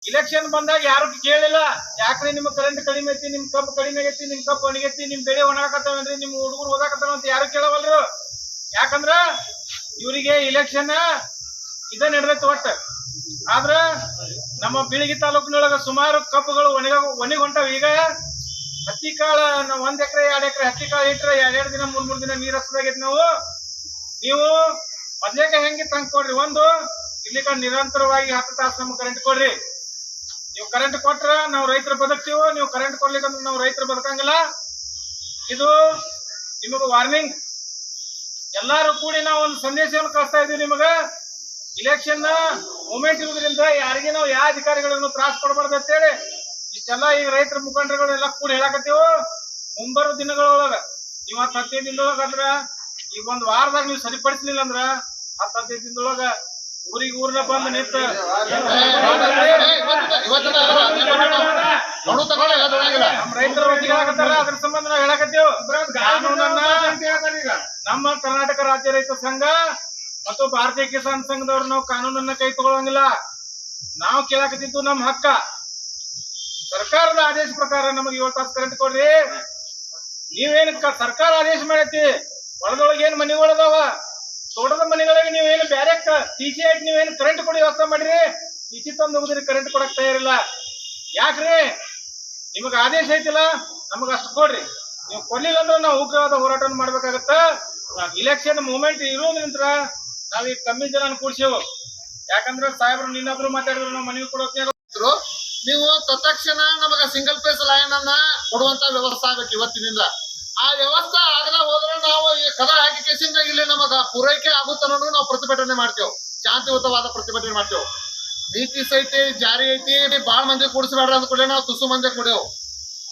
Election ಬಂದಾಗ ಯಾರು ಕೇಳಿಲ್ಲ. ಯಾಕ್ರಿ ನಿಮ್ ಕರೆಂಟ್ ಕಡಿಮೆ ಐತಿ, ನಿಮ್ ಕಬ್ಬು ಕಡಿಮೆ ಐತಿ, ನಿಮ್ ಕಬ್ಬು ಒಣಗೈತಿ, ನಿಮ್ ಬೆಳೆ ಒಣಗಾಕತ್ತವೇನ್ರಿ, ನಿಮ್ ಹುಡುಗರು ಓದಾಕತ್ತಾವ ಅಂತ ಯಾರು ಕೇಳವಲ್ರು. ಯಾಕಂದ್ರ ಇವರಿಗೆ ಇಲೆಕ್ಷನ್ ಇದ ನಡೆದೈತಿ ಒಟ್ಟ. ಆದ್ರ ನಮ್ಮ ಬೀಳಗಿ ತಾಲೂಕಿನೊಳಗ ಸುಮಾರು ಕಬ್ಬುಗಳು ಒಣಗಿ ಹೊಂಟಾವ. ಈಗ ಹತ್ತಿ ಕಾಳ ನಾವು 1 ಎಕರೆ 2 ಎಕರೆ ಹತ್ತಿ ಕಾಳ ಇಟ್ರೆ 2 ದಿನ 3 ದಿನ ನೀರ್ ಹಚ್ಚದಾಗೈತಿ. ನೀವು ಮೊದ್ಲೇಕ ಹೆಂಗಿ ತಂಗ್ ಕೊಡ್ರಿ. ಒಂದು ಇಲ್ಲಿ ನಿರಂತರವಾಗಿ 10 ತಾಸು ನಮ್ಗೆ ಕರೆಂಟ್ ಕೊಡ್ರಿ. ನೀವು ಕರೆಂಟ್ ಕೊಟ್ರ ನಾವು ರೈತರು ಬದುಕ್ತೀವೋ, ನೀವು ಕರೆಂಟ್ ಕೊಡ್ಲಿಕ್ಕಂದ್ರೆ ನಾವು ರೈತರು ಬದುಕಂಗಿಲ್ಲ. ಇದು ನಿಮಗ ವಾರ್ನಿಂಗ್. ಎಲ್ಲಾರು ಕೂಡಿ ನಾವು ಒಂದು ಸಂದೇಶವನ್ನು ಕಳಿಸ್ತಾ ಇದೀವಿ ನಿಮಗ. ಇಲೆಕ್ಷನ್ ಮೂಮೆಂಟ್ ಇರೋದ್ರಿಂದ ಯಾರಿಗೆ ನಾವು ಯಾವ ಅಧಿಕಾರಿಗಳನ್ನು ತ್ರಾಸ ಕೊಡಬಾರ್ದು ಅಂತೇಳಿ ಇಷ್ಟೆಲ್ಲ ಈಗ ರೈತರ ಮುಖಂಡರುಗಳು ಎಲ್ಲ ಕೂಡಿ ಹೇಳಾಕತ್ತೀವೋ. ಮುಂಬರೋ ದಿನಗಳೊಳಗ ನೀವು 10-15 ದಿನದೊಳಗ ಅಂದ್ರ ಈಗ 1 ವಾರದಾಗ ನೀವು ಸರಿಪಡಿಸ್ಲಿಲ್ಲ ಅಂದ್ರ 10-15 ದಿನದೊಳಗ ಊರ್ನ ಬಂದು ನಿಂತ ನಮ್ಮ ರೈತರ ಹೇಳಕತ್ತಾರ. ಅದ್ರ ಸಂಬಂಧ ನಾವು ಹೇಳಕತ್ತೇವ್. ಕಾನೂನನ್ನ ನಮ್ಮ ಕರ್ನಾಟಕ ರಾಜ್ಯ ರೈತ ಸಂಘ ಮತ್ತು ಭಾರತೀಯ ಕಿಸಾನ್ ಸಂಘದವ್ರು ನಾವು ಕಾನೂನನ್ನ ಕೈ ತಗೊಳಂಗಿಲ್ಲ. ನಾವು ಕೇಳಕತ್ತಿದ್ದು ನಮ್ಮ ಹಕ್ಕ. ಸರ್ಕಾರದ ಆದೇಶ ಪ್ರಕಾರ ನಮಗೆ 7 ತಾಸು ಕರೆಂಟ್ ಕೊಡ್ರಿ. ನೀವೇನ್ ಸರ್ಕಾರ ಆದೇಶ ಮಾಡೈತಿ, ಹೊಲದೊಳಗೆ ಏನ್ ಮನೆಗಳದಾವ, ತೋಟದ ಮನೆಗಳಿಗೆ ನೀವೇನು ಬ್ಯಾರೆ ಟಿಸಿ ಆಯ್ತು ನೀವೇನು ಕರೆಂಟ್ ಕೊಡಿ ವ್ಯವಸ್ಥೆ ಮಾಡ್ರಿ. ಟಿಸಿ ತಂದು ಹೋಗುದ್ರಿ ಕರೆಂಟ್ ಕೊಡಕ್ ತಯಾರಿಲ್ಲ. ಯಾಕ್ರಿ? ನಿಮಗ ಆದೇಶ ಐತಿಲ್ಲ, ನಮಗ ಅಷ್ಟು ಕೊಡ್ರಿ. ನೀವು ಕೊಡ್ಲಿಲ್ಲ ಅಂದ್ರೆ ನಾವು ಉಗ್ರವಾದ ಹೋರಾಟ ಮಾಡ್ಬೇಕಾಗತ್ತ. ಇಲೆಕ್ಷನ್ ಮೂಮೆಂಟ್ ಇರೋದ್ರಿಂದ ನಾವೀಗ ಕಮ್ಮಿ ಜನ ಕೂಡ್ಸೇವು. ಯಾಕಂದ್ರೆ ಸಾಹೇಬ್ರು ನಿನ್ನೊಬ್ರು ಮಾತಾಡಿದ್ರು ನಾವು ಮನವಿ ಕೊಡೋಕೆ ನೀವು ತತ್ಕ್ಷಣ ನಮಗ ಸಿಂಗಲ್ ಫೇಸ್ ಲೈನ್ ಅನ್ನ ಕೊಡುವಂತ ವ್ಯವಸ್ಥೆ ಆಗ್ಬೇಕು ಇವತ್ತಿನಿಂದ. ಆ ವ್ಯವಸ್ಥೆ ಆಗದ ಹೋದ್ರೆ ನಾವು ಈ ಕದ ಹಾಕಿ ಕೇಸಿಂದ ಇಲ್ಲಿ ನಮಗ ಪೂರೈಕೆ ಆಗುತ್ತನ್ನೋದು ನಾವು ಪ್ರತಿಭಟನೆ ಮಾಡ್ತೇವೆ. ಶಾಂತಿಯುತವಾದ ಪ್ರತಿಭಟನೆ ಮಾಡ್ತೇವೆ. ನೀತಿ ಸಹಿತಿ ಜಾರಿ ಐತಿ, ಬಾಳ್ ಮಂದಿ ಕೂಡಿಸಬೇಡ್ರಿ ಅಂದ ಕೂಡಲೇ ನಾವು ತುಸು ಮಂದಿ ಕೊಡೇವು.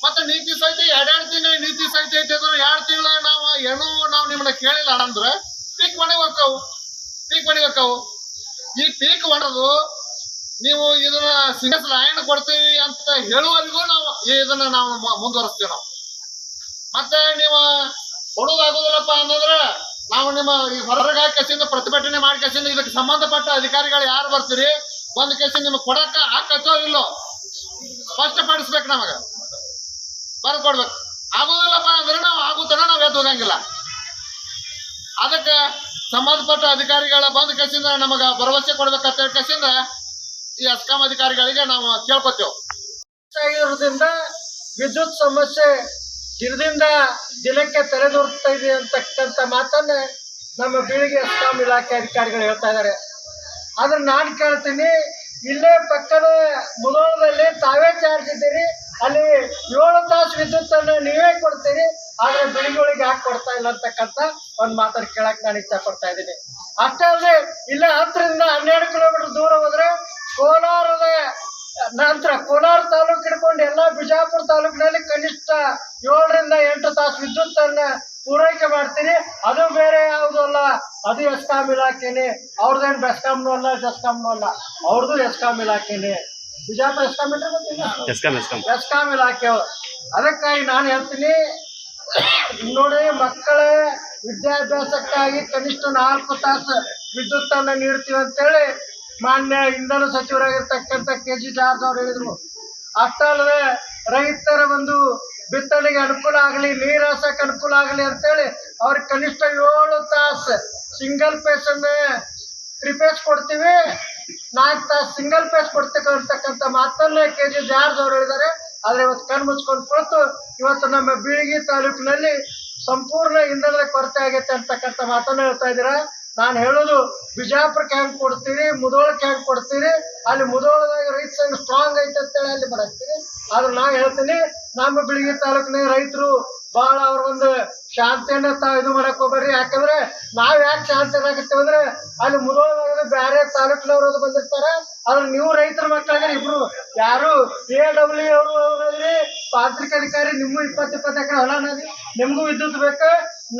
ಮತ್ತೆ ನೀತಿ ಸಹಿತಿ 2 ತಿಂಗಳ ನೀತಿ ಸಹಿತಿ ಐತಿ ಅಂದ್ರೆ 2 ತಿಂಗಳ ನಾವು ಏನೂ ನಾವು ನಿಮ್ಮನ್ನ ಕೇಳಿಲ್ಲ ಅಂದ್ರೆ ಪೀಕ್ ಮನೆಗೆ ಹೋಗ್ತಾವು. ಈ ಪೀಕ್ ಹೊಡೆದು ನೀವು ಇದನ್ನ ಸಿಂಗಲ್ ಲೈನ್ ಕೊಡ್ತೀವಿ ಅಂತ ಹೇಳುವವರೆಗೂ ನಾವು ಇದನ್ನ ನಾವು ಮುಂದುವರಿಸ್ತೇವೆ. ನಾವು ಮತ್ತೆ ನೀವು ಕೊಡುವುದಾಗುದಿಲ್ಲಪ್ಪ ಅನ್ನೋದ್ರೆ ನಾವು ನಿಮ್ಮ ಈ ಹೊರಗ ಕೇಸಿಂದ ಪ್ರತಿಭಟನೆ ಮಾಡಿ ಕೇಸಿಂದ ಇದಕ್ಕೆ ಸಂಬಂಧಪಟ್ಟ ಅಧಿಕಾರಿಗಳು ಯಾರು ಬರ್ತೀರಿ ಬಂದ ಕೇಸಿಂದ ನಿಮ್ಗೆ ಕೊಡಕ್ಕ ಆಕತ್ತೋ ಇಲ್ಲೋ ಸ್ಪಷ್ಟಪಡಿಸ್ಬೇಕು. ನಮಗ ಬರ್ಕೊಡ್ಬೇಕು. ಆಗುದಿಲ್ಲಪ್ಪ ಅಂದ್ರೆ ನಾವು ಆಗುತ್ತಾನ ನಾವ್ ಎದ್ದು ಹೋಗಂಗಿಲ್ಲ. ಅದಕ್ಕೆ ಸಂಬಂಧಪಟ್ಟ ಅಧಿಕಾರಿಗಳ ಬಂದ ಕೇಸಿಂದ ನಮಗ ಭರವಸೆ ಕೊಡ್ಬೇಕಂತ ಹೇಳಿ ಕೇಸಿಂದ ಈ ಅಸ್ಕಾಂ ಅಧಿಕಾರಿಗಳಿಗೆ ನಾವು ಕೇಳ್ಕೊತೇವೆ. ಆಗಿರೋದ್ರಿಂದ ವಿದ್ಯುತ್ ಸಮಸ್ಯೆ ದಿನದಿಂದ ದಿನಕ್ಕೆ ತಲೆದೋರ್ತಾ ಇದೆ ಅಂತಕ್ಕಂಥ ಮಾತನ್ನ ನಮ್ಮ ಬೀಳಗಿ ಅಸ್ಕಾಂ ಇಲಾಖೆ ಅಧಿಕಾರಿಗಳು ಹೇಳ್ತಾ ಇದ್ದಾರೆ. ಆದ್ರೆ ನಾನು ಕೇಳ್ತೀನಿ, ಇಲ್ಲೇ ಪಕ್ಕದ ಮುಧೋಳದಲ್ಲಿ ತಾವೇ ಚಾರ್ಜ್ ಇದ್ದೀರಿ, ಅಲ್ಲಿ 7 ತಾಸು ವಿದ್ಯುತ್ ಅನ್ನು ನೀವೇ ಕೊಡ್ತೀರಿ, ಆದ್ರೆ ಬಿಳಿಗಳಿಗೆ ಯಾಕೆ ಕೊಡ್ತಾ ಇಲ್ಲ ಅಂತಕ್ಕಂಥ ಒಂದು ಮಾತನ್ನು ಕೇಳಕ್ ನಾನು ಇಚ್ಛೆ ಪಡ್ತಾ ಇದ್ದೀನಿ. ಅಷ್ಟೇ ಅಲ್ಲದೆ ಇಲ್ಲೇ 10ರಿಂದ 12 ಕಿಲೋಮೀಟರ್ ದೂರ ಹೋದ್ರೆ ಕೋಲಾರದ ನಂತರ ಕೋಲಾರ ತಾಲೂಕು ಹಿಡ್ಕೊಂಡು ಎಲ್ಲ ಬಿಜಾಪುರ ತಾಲೂಕಿನಲ್ಲಿ ಕನಿಷ್ಠ 7ರಿಂದ 8 ತಾಸು ವಿದ್ಯುತ್ ಅನ್ನ ಪೂರೈಕೆ ಮಾಡ್ತೀರಿ. ಅದು ಬೇರೆ ಯಾವುದು ಅಲ್ಲ, ಅದು ಎಸ್ಕಾಂ ಇಲಾಖೆನೆ. ಅವ್ರದ್ದೇನು ಬೆಸ್ಕಾಂನೂ ಅಲ್ಲ ಜಸ್ಕಾಂನೂ ಅಲ್ಲ, ಅವ್ರದ್ದು ಎಸ್ಕಾಂ ಇಲಾಖೆನೆ. ಬಿಜಾಪುರ ಎಸ್ಕಾಂ ಎಸ್ಕಾಂ ಇಲಾಖೆ. ಅದಕ್ಕಾಗಿ ನಾನು ಹೇಳ್ತೀನಿ ನೋಡಿ, ಮಕ್ಕಳ ವಿದ್ಯಾಭ್ಯಾಸಕ್ಕಾಗಿ ಕನಿಷ್ಠ 4 ತಾಸು ವಿದ್ಯುತ್ ಅನ್ನ ನೀಡ್ತೀವಿ ಅಂತೇಳಿ ಮಾನ್ಯ ಇಂಧನ ಸಚಿವರಾಗಿರ್ತಕ್ಕಂಥ KG ಜಾರ್ಜ್ ಅವ್ರು ಹೇಳಿದ್ರು. ಅಷ್ಟಲ್ಲದೆ ರೈತರ ಒಂದು ಬಿತ್ತನೆಗೆ ಅನುಕೂಲ ಆಗಲಿ, ನೀರು ಹಾಸಕ್ಕೆ ಅನುಕೂಲ ಆಗಲಿ ಅಂತೇಳಿ ಅವ್ರಿಗೆ ಕನಿಷ್ಠ 7 ತಾಸು ಸಿಂಗಲ್ ಫೇಸ್ ಅನ್ನ 3 ಫೇಸ್ ಕೊಡ್ತೀವಿ, 4 ತಾಸು ಸಿಂಗಲ್ ಫೇಸ್ ಕೊಡ್ತೀವಿ ಅಂತಕ್ಕಂಥ ಮಾತನ್ನ KG ಜಾರ್ಜ್ ಅವ್ರು ಹೇಳಿದ್ದಾರೆ. ಆದ್ರೆ ಇವತ್ತು ಕಣ್ಣು ಮುಚ್ಕೊಂಡು ಕುಳಿತು ಇವತ್ತು ನಮ್ಮ ಬೀಳಗಿ ತಾಲೂಕಿನಲ್ಲಿ ಸಂಪೂರ್ಣ ಇಂಧನದ ಕೊರತೆ ಆಗೈತೆ ಅಂತಕ್ಕಂಥ ಮಾತನ್ನ ಹೇಳ್ತಾ ಇದ್ದೀರಾ. ನಾನು ಹೇಳೋದು, ಬಿಜಾಪುರಕ್ಕೆ ಹೆಂಗ್ ಕೊಡ್ತೀರಿ, ಮುಧೋಳಕ್ಕೆ ಹೆಂಗ್ ಕೊಡ್ತೀರಿ, ಅಲ್ಲಿ ಮುಧೋಳದಾಗ ರೈತ ಸಂಘ ಸ್ಟ್ರಾಂಗ್ ಐತೆ ಅಂತೇಳಿ ಅಲ್ಲಿ ಬರಾಕ್ತೀರಿ. ಆದ್ರೆ ನಾ ಹೇಳ್ತೀನಿ, ನಮ್ಮ ಬೀಳಗಿ ತಾಲೂಕಿನ ರೈತರು ಬಹಳ ಅವ್ರ ಒಂದು ಶಾಂತಿಯನ್ನ ಇದು ಮಾಡಕ್ ಹೋಗ್ಬೇಡ್ರಿ. ಯಾಕಂದ್ರೆ ನಾವ್ ಯಾಕೆ ಶಾಂತಿ ಆಗತ್ತೇವೆ ಅಂದ್ರೆ ಅಲ್ಲಿ ಮುಧೋಳದಾಗ ಬೇರೆ ತಾಲೂಕಿನವ್ರು ಬಂದಿರ್ತಾರ. ಆದ್ರೆ ನೀವು ರೈತರ ಮಕ್ಕಳಾಗ ಇಬ್ರು ಯಾರು AW ಅವರು ತಾಂತ್ರಿಕ ಅಧಿಕಾರಿ, ನಿಮ್ಗೂ 20 ಎಕರೆ ಹೊಲ ನದಿ, ನಿಮ್ಗೂ ವಿದ್ಯುತ್ ಬೇಕು.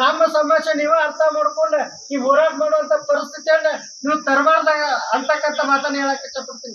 ನಮ್ಮ ಸಮಸ್ಯೆ ನೀವೇ ಅರ್ಥ ಮಾಡ್ಕೊಂಡು ಈ ಹೋರಾಟ ಮಾಡುವಂತ ಪರಿಸ್ಥಿತಿಯನ್ನ ನೀವು ತರಬಾರ್ದ ಅಂತಕ್ಕಂಥ ಮಾತನ್ನ ಹೇಳಕ್ ಇಷ್ಟಪಡ್ತೀನಿ.